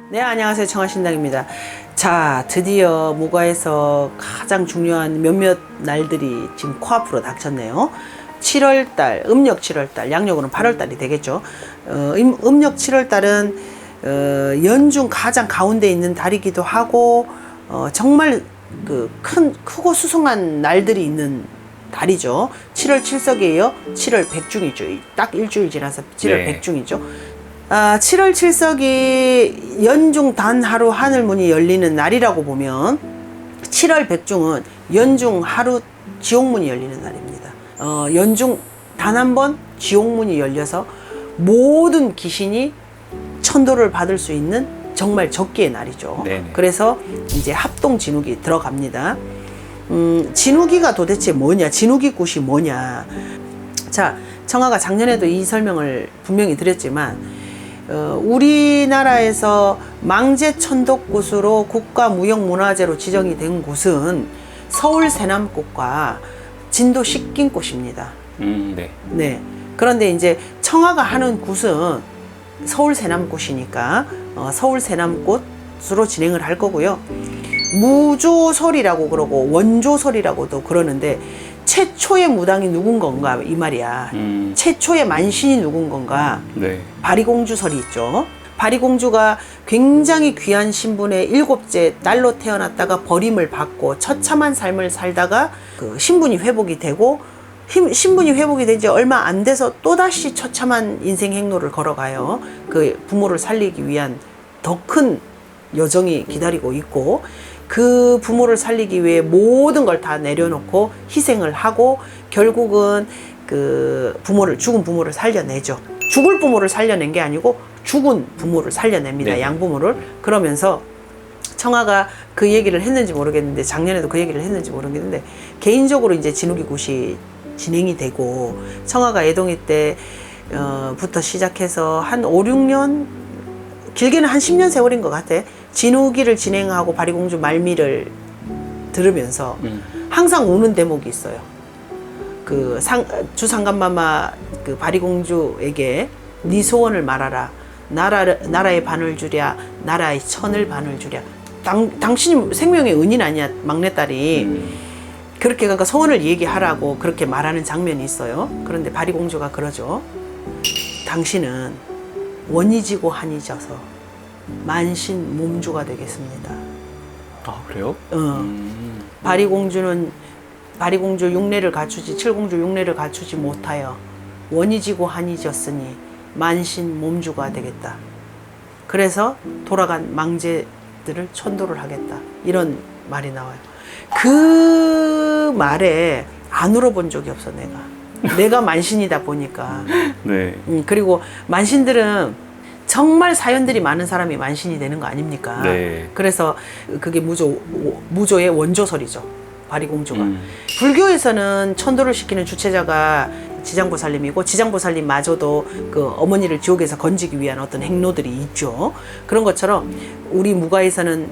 네, 안녕하세요. 청아신당입니다. 자, 드디어 무과에서 가장 중요한 몇몇 날들이 지금 코앞으로 닥쳤네요. 7월달, 음력 7월달, 양력으로는 8월달이 되겠죠. 음력 7월달은 연중 가장 가운데 있는 달이기도 하고 정말 크고 수승한 날들이 있는 달이죠. 7월 칠석이에요. 7월 백중이죠. 딱 일주일 지나서 7월 백중이죠. 7월 칠석이 연중 단 하루 하늘문이 열리는 날이라고 보면 7월 백중은 연중 하루 지옥문이 열리는 날입니다. 연중 단 한 번 지옥문이 열려서 모든 귀신이 천도를 받을 수 있는 정말 적기의 날이죠. 네네. 그래서 이제 합동 진우기 들어갑니다. 진우기가 도대체 뭐냐? 진우기 굿이 뭐냐? 자, 청아가 작년에도 이 설명을 분명히 드렸지만 우리나라에서 망제 천덕굿으로 국가무형문화재로 지정이 된 곳은 서울 세남꽃과 진도 식긴꽃입니다. 네. 네. 그런데 이제 청아가 하는 굿은 서울 세남꽃이니까 서울 세남꽃으로 진행을 할 거고요. 무조설이라고 그러고 원조설이라고도 그러는데 최초의 무당이 누군 건가 이 말이야. 최초의 만신이 누군 건가. 네. 바리공주설이 있죠. 바리공주가 굉장히 귀한 신분의 7째 딸로 태어났다가 버림을 받고 처참한 삶을 살다가 그 신분이 회복이 되고 신분이 회복이 된 지 얼마 안 돼서 또다시 처참한 인생 행로를 걸어가요. 그 부모를 살리기 위한 더 큰 여정이 기다리고 있고 그 부모를 살리기 위해 모든 걸 다 내려놓고 희생을 하고 결국은 그 죽은 부모를 살려내죠. 죽을 부모를 살려낸 게 아니고 죽은 부모를 살려냅니다. 네. 양부모를. 그러면서 청아가 그 얘기를 했는지 모르겠는데 작년에도 그 얘기를 했는지 모르겠는데 개인적으로 이제 진우기 굿이 진행이 되고 청아가 애동이 때부터 시작해서 한 5, 6년 길게는 한 10년 세월인 것 같아. 진우기를 진행하고 바리공주 말미를 들으면서 항상 우는 대목이 있어요. 그 주상감마마 그 바리공주에게 네 소원을 말하라. 나라의 반을 주랴. 나라의 천을 반을 주랴. 당신이 생명의 은인 아니야, 막내딸이. 그렇게 그러니까 소원을 얘기하라고 그렇게 말하는 장면이 있어요. 그런데 바리공주가 그러죠. 당신은 원이 지고 한이 져서 만신 몸주가 되겠습니다. 아, 그래요? 바리공주 육례를 갖추지 칠공주 육례를 갖추지 못하여 원이 지고 한이 졌으니 만신 몸주가 되겠다. 그래서 돌아간 망제들을 천도를 하겠다. 이런 말이 나와요. 그 말에 안 울어본 적이 없어, 내가 만신이다 보니까. 네. 그리고 만신들은 정말 사연들이 많은 사람이 만신이 되는 거 아닙니까? 네. 그래서 그게 무조의 원조설이죠. 바리공주가. 불교에서는 천도를 시키는 주체자가 지장보살님이고 지장보살님마저도 그 어머니를 지옥에서 건지기 위한 어떤 행로들이 있죠. 그런 것처럼 우리 무가에서는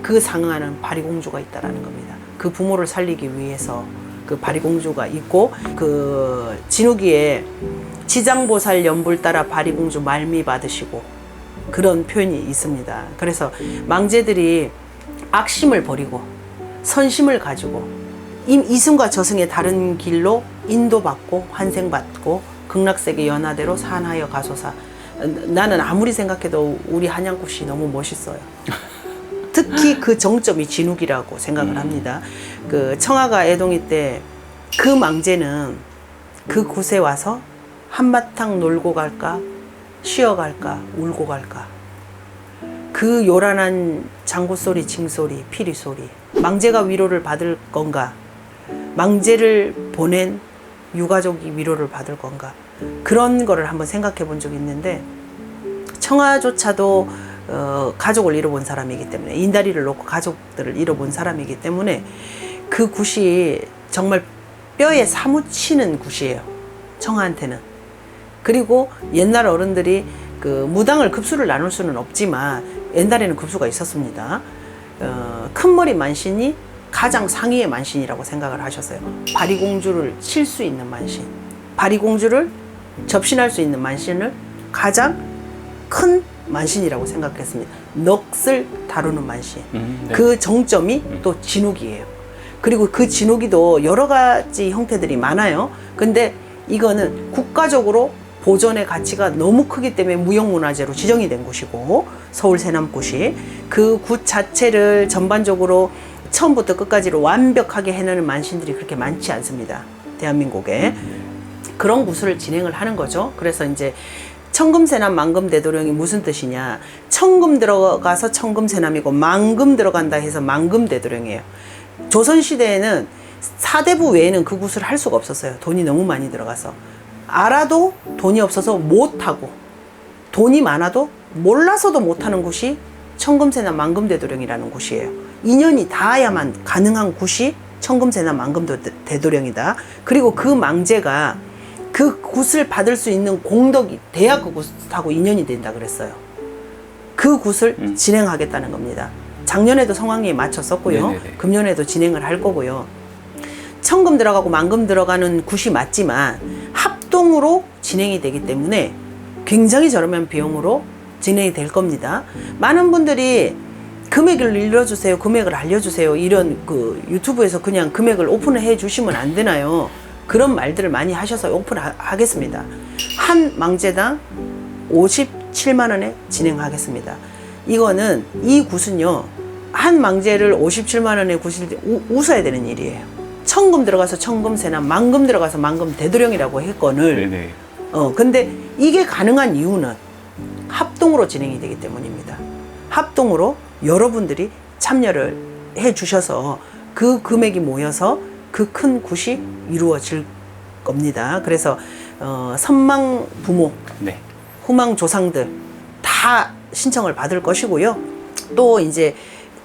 그 상응하는 바리공주가 있다라는 겁니다. 그 부모를 살리기 위해서 그 바리공주가 있고 그 진우기에 지장보살 연불 따라 바리공주 말미 받으시고 그런 표현이 있습니다. 그래서 망제들이 악심을 버리고 선심을 가지고 이승과 저승의 다른 길로 인도받고 환생받고 극락세계 연하대로 산하여 가소서. 나는 아무리 생각해도 우리 한양굿이 너무 멋있어요. 특히 그 정점이 진우기라고 생각을 합니다. 그 청아가 애동이 때 그 망제는 그 곳에 와서 한바탕 놀고 갈까, 쉬어갈까, 울고 갈까. 그 요란한 장구소리, 징소리, 피리소리. 망제가 위로를 받을 건가? 망제를 보낸 유가족이 위로를 받을 건가? 그런 거를 한번 생각해 본 적이 있는데 청아조차도 가족을 잃어본 사람이기 때문에 인다리를 놓고 가족들을 잃어본 사람이기 때문에 그 굿이 정말 뼈에 사무치는 굿이에요. 청아한테는. 그리고 옛날 어른들이 그 무당을 급수를 나눌 수는 없지만 옛날에는 급수가 있었습니다. 큰 머리 만신이 가장 상위의 만신이라고 생각을 하셨어요. 바리공주를 칠 수 있는 만신, 바리공주를 접신할 수 있는 만신을 가장 큰 만신이라고 생각했습니다. 넋을 다루는 만신. 네. 그 정점이 또 진욱이에요. 그리고 그 진욱이도 여러 가지 형태들이 많아요. 근데 이거는 국가적으로 보존의 가치가 너무 크기 때문에 무형문화재로 지정이 된 곳이고, 서울 세남굿이 그 굿 자체를 전반적으로 처음부터 끝까지로 완벽하게 해내는 만신들이 그렇게 많지 않습니다. 대한민국에. 그런 구슬을 진행을 하는 거죠. 그래서 이제 청금세남 만금대도령이 무슨 뜻이냐, 청금 들어가서 청금세남이고 만금 들어간다 해서 만금대도령이에요. 조선시대에는 사대부 외에는 그 구슬을 할 수가 없었어요. 돈이 너무 많이 들어가서. 알아도 돈이 없어서 못하고, 돈이 많아도 몰라서도 못하는 곳이 청금세남 만금대도령이라는 곳이에요. 인연이 닿아야만 가능한 곳이 청금세남 만금대도령이다. 그리고 그 망제가 그 굿을 받을 수 있는 공덕이 돼야 그 굿하고 인연이 된다 그랬어요. 그 굿을 진행하겠다는 겁니다. 작년에도 성황리에 마쳤었고요. 네네네. 금년에도 진행을 할 거고요. 청금 들어가고 만금 들어가는 굿이 맞지만 합동으로 진행이 되기 때문에 굉장히 저렴한 비용으로 진행이 될 겁니다. 많은 분들이 금액을 일러주세요, 금액을 알려주세요, 이런 그 유튜브에서 그냥 금액을 오픈을 해 주시면 안 되나요? 그런 말들을 많이 하셔서 오픈하겠습니다. 한 망제당 57만 원에 진행하겠습니다. 이거는 이 굿은요, 한 망제를 57만 원에 굿일 때 웃어야 되는 일이에요. 청금 들어가서 청금세남, 만금 들어가서 만금대도령이라고 했건을. 네네. 근데 이게 가능한 이유는 합동으로 진행이 되기 때문입니다. 합동으로 여러분들이 참여를 해 주셔서 그 금액이 모여서 그 큰 굿이 이루어질 겁니다. 그래서 선망 부모, 네. 후망 조상들 다 신청을 받을 것이고요. 또 이제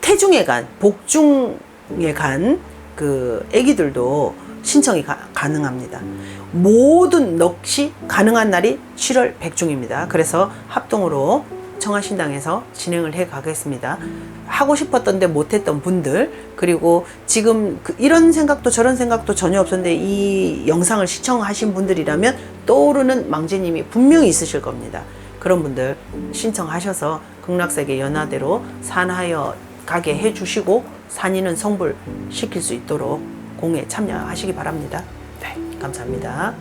태중에 간, 복중에 간 그 아기들도 신청이 가능합니다. 모든 넋이 가능한 날이 7월 백중입니다. 그래서 합동으로 청하신당에서 진행을 해 가겠습니다. 하고 싶었던데 못했던 분들, 그리고 지금 이런 생각도 저런 생각도 전혀 없었는데 이 영상을 시청하신 분들이라면 떠오르는 망제님이 분명히 있으실 겁니다. 그런 분들 신청하셔서 극락세계 연화대로 산하여 가게 해주시고 산인은 성불 시킬 수 있도록 공에 참여하시기 바랍니다. 네, 감사합니다.